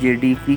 GDP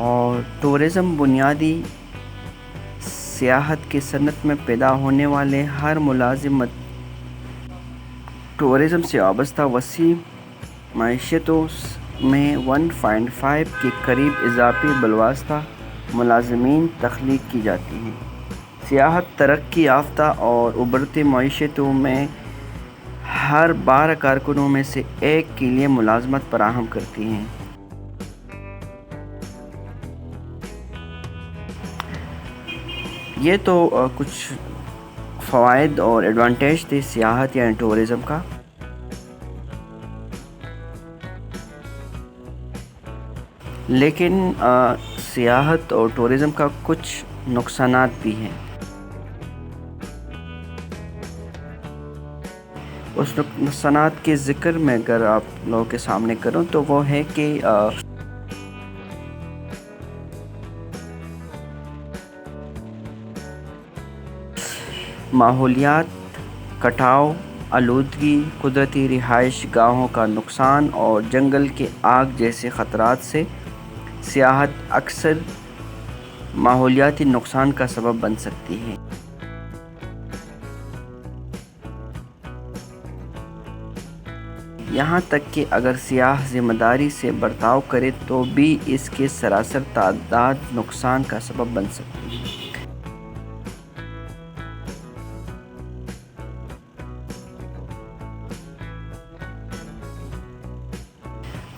اور tourism بنیادی سیاحت کی صنعت میں پیدا ہونے والے ہر ملازم ٹورزم سے وابستہ وسیع معیشتوں میں 1.5 کے قریب اضافی بالواسطہ ملازمین تخلیق کی جاتی ہیں۔ سیاحت ترقی یافتہ اور ابھرتی معیشتوں میں ہر 12 کارکنوں میں سے ایک کے لیے ملازمت فراہم کرتی ہیں۔ یہ تو کچھ فوائد اور ایڈوانٹیج تھے سیاحت یا ٹورزم کا۔ لیکن سیاحت اور ٹورزم کا کچھ نقصانات بھی ہیں۔ اس نقصانات کے ذکر میں اگر آپ لوگوں کے سامنے کروں تو وہ ہے کہ ماحولیات کٹاؤ، آلودگی، قدرتی رہائش گاہوں کا نقصان اور جنگل کے آگ جیسے خطرات سے سیاحت اکثر ماحولیاتی نقصان کا سبب بن سکتی ہے۔ یہاں تک کہ اگر سیاح ذمہ داری سے برتاؤ کرے تو بھی اس کے سراسر تعداد نقصان کا سبب بن سکتی ہے۔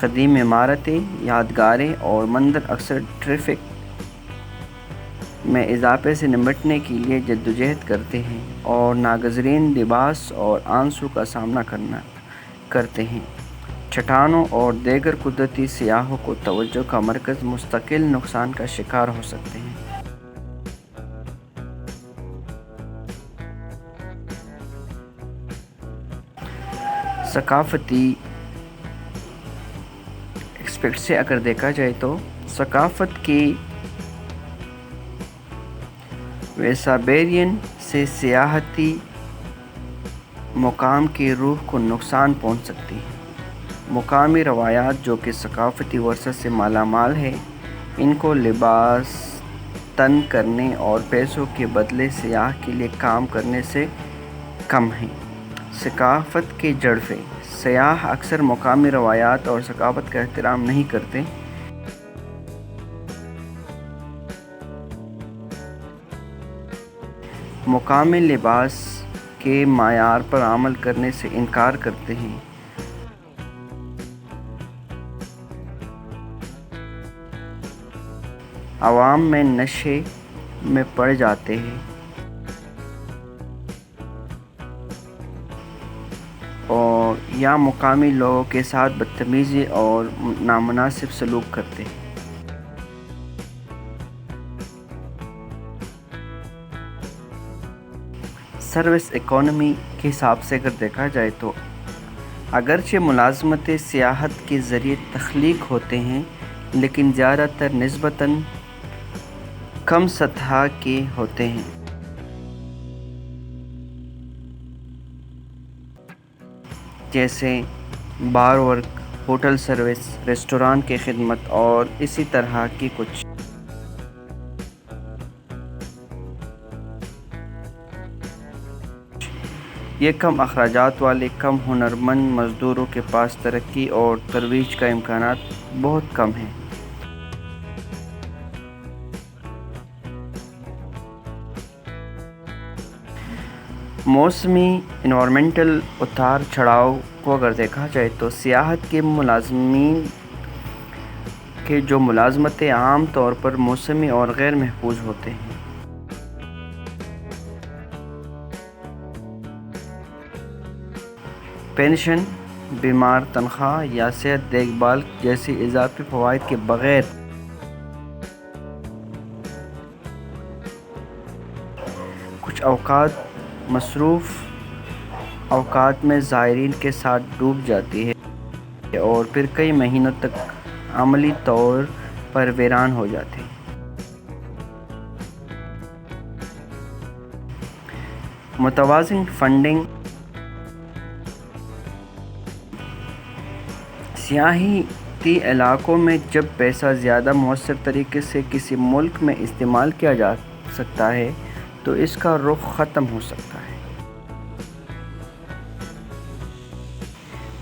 قدیم عمارتیں، یادگاریں اور مندر اکثر ٹریفک میں اضافے سے نمٹنے کے لیے جدوجہد کرتے ہیں اور ناگزیر لباس اور آنسو کا سامنا کرتے ہیں۔ چٹانوں اور دیگر قدرتی سیاحوں کو توجہ کا مرکز مستقل نقصان کا شکار ہو سکتے ہیں۔ ثقافتی ایکسپیکٹ سے اگر دیکھا جائے تو ثقافت کی ویسابیرین سے سیاحتی مقام کی روح کو نقصان پہنچ سکتی ہے۔ مقامی روایات جو کہ ثقافتی ورثہ سے مالا مال ہے، ان کو لباس تن کرنے اور پیسوں کے بدلے سیاح کے لیے کام کرنے سے کم ہیں۔ ثقافت کے جڑفے: سیاح اکثر مقامی روایات اور ثقافت کا احترام نہیں کرتے۔ مقامی لباس کے معیار پر عمل کرنے سے انکار کرتے ہیں۔ عوام میں نشے میں پڑ جاتے ہیں اور یا مقامی لوگوں کے ساتھ بدتمیزی اور نامناسب سلوک کرتے ہیں۔ سروس اکانومی کے حساب سے اگر دیکھا جائے تو اگرچہ ملازمتیں سیاحت کے ذریعے تخلیق ہوتے ہیں لیکن زیادہ تر نسبتاً کم سطح کے ہوتے ہیں۔ جیسے بار ورک، ہوٹل سروس، ریسٹوران کی خدمت اور اسی طرح کی کچھ۔ یہ کم اخراجات والے، کم ہنرمند مزدوروں کے پاس ترقی اور ترویج کا امکانات بہت کم ہیں۔ موسمی انوائرمنٹل اتار چڑھاؤ کو اگر دیکھا جائے تو سیاحت کے ملازمین کے جو ملازمتیں عام طور پر موسمی اور غیر محفوظ ہوتے ہیں۔ پینشن، بیمار تنخواہ یا صحت دیکھ بھال جیسی اضافی فوائد کے بغیر کچھ اوقات مصروف اوقات میں زائرین کے ساتھ ڈوب جاتی ہے اور پھر کئی مہینوں تک عملی طور پر ویران ہو جاتے ہیں۔ متوازن فنڈنگ: سیاحی سیاحتی علاقوں میں جب پیسہ زیادہ مؤثر طریقے سے کسی ملک میں استعمال کیا جا سکتا ہے تو اس کا رخ ختم ہو سکتا ہے۔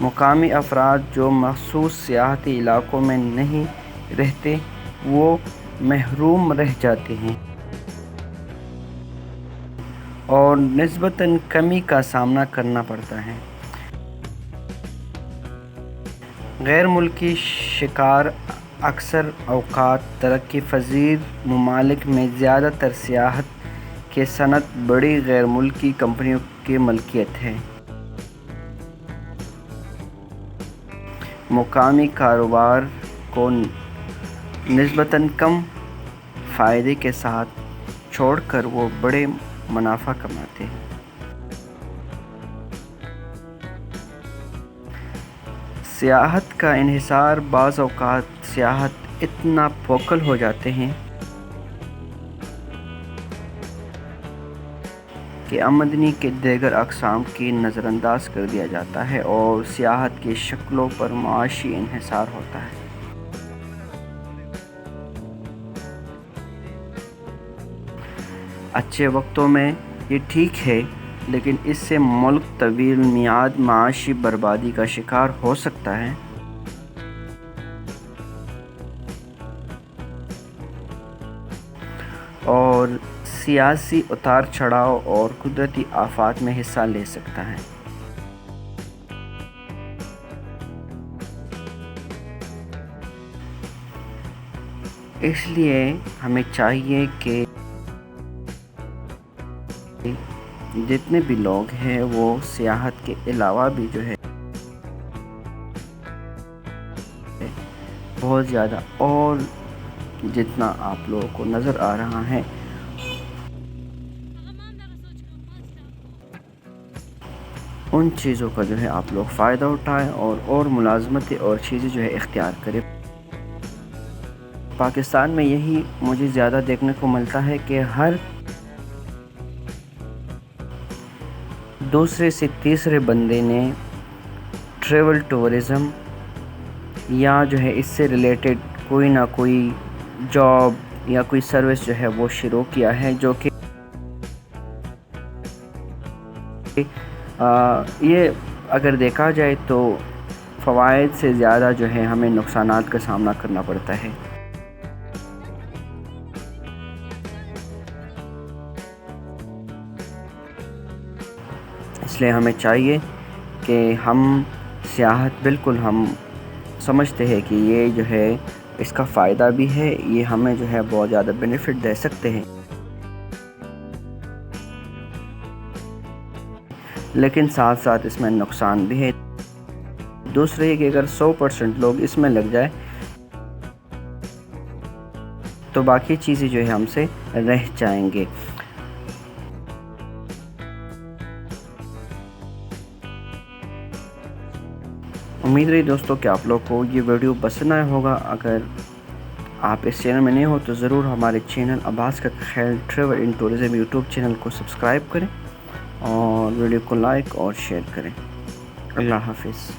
مقامی افراد جو مخصوص سیاحتی علاقوں میں نہیں رہتے وہ محروم رہ جاتے ہیں اور نسبتاً کمی کا سامنا کرنا پڑتا ہے۔ غیر ملکی شکار اکثر اوقات ترقی پذیر ممالک میں زیادہ تر سیاحت کی صنعت بڑی غیر ملکی کمپنیوں کی ملکیت ہے۔ مقامی کاروبار کو نسبتاً کم فائدے کے ساتھ چھوڑ کر وہ بڑے منافع کماتے ہیں۔ سیاحت کا انحصار بعض اوقات سیاحت اتنا فوکل ہو جاتے ہیں کہ آمدنی کے دیگر اقسام کی نظر انداز کر دیا جاتا ہے اور سیاحت کی شکلوں پر معاشی انحصار ہوتا ہے۔ اچھے وقتوں میں یہ ٹھیک ہے، لیکن اس سے ملک طویل میعاد معاشی بربادی کا شکار ہو سکتا ہے۔ اور سیاسی اتار چڑھاؤ اور قدرتی آفات میں حصہ لے سکتا ہے۔ اس لیے ہمیں چاہیے کہ جتنے بھی لوگ ہیں وہ سیاحت کے علاوہ بھی جو ہے بہت زیادہ اور جتنا آپ لوگوں کو نظر آ رہا ہے ان چیزوں کا جو ہے آپ لوگ فائدہ اٹھائیں اور ملازمتیں اور چیزیں جو ہے اختیار کریں۔ پاکستان میں یہی مجھے زیادہ دیکھنے کو ملتا ہے کہ ہر دوسرے سے تیسرے بندے نے ٹریول ٹورزم یا جو ہے اس سے ریلیٹڈ کوئی نہ کوئی جاب یا کوئی سروس جو ہے وہ شروع کیا ہے، جو کہ یہ اگر دیکھا جائے تو فوائد سے زیادہ جو ہے ہمیں نقصانات کا سامنا کرنا پڑتا ہے۔ اس لیے ہمیں چاہیے کہ ہم سیاحت بالکل ہم سمجھتے ہیں کہ یہ جو ہے اس کا فائدہ بھی ہے، یہ ہمیں جو ہے بہت زیادہ بینیفٹ دے سکتے ہیں، لیکن ساتھ ساتھ اس میں نقصان بھی ہے۔ دوسرے کہ اگر 100% لوگ اس میں لگ جائے تو باقی چیزیں جو ہے ہم سے رہ جائیں گے۔ امید رہی دوستوں کہ آپ لوگ کو یہ ویڈیو پسند آیا ہوگا۔ اگر آپ اس چینل میں نہیں ہو تو ضرور ہمارے چینل عباس کا خیال travel and tourism YouTube channel کو سبسکرائب کریں اور ویڈیو کو لائک اور شیئر کریں۔ اللہ حافظ۔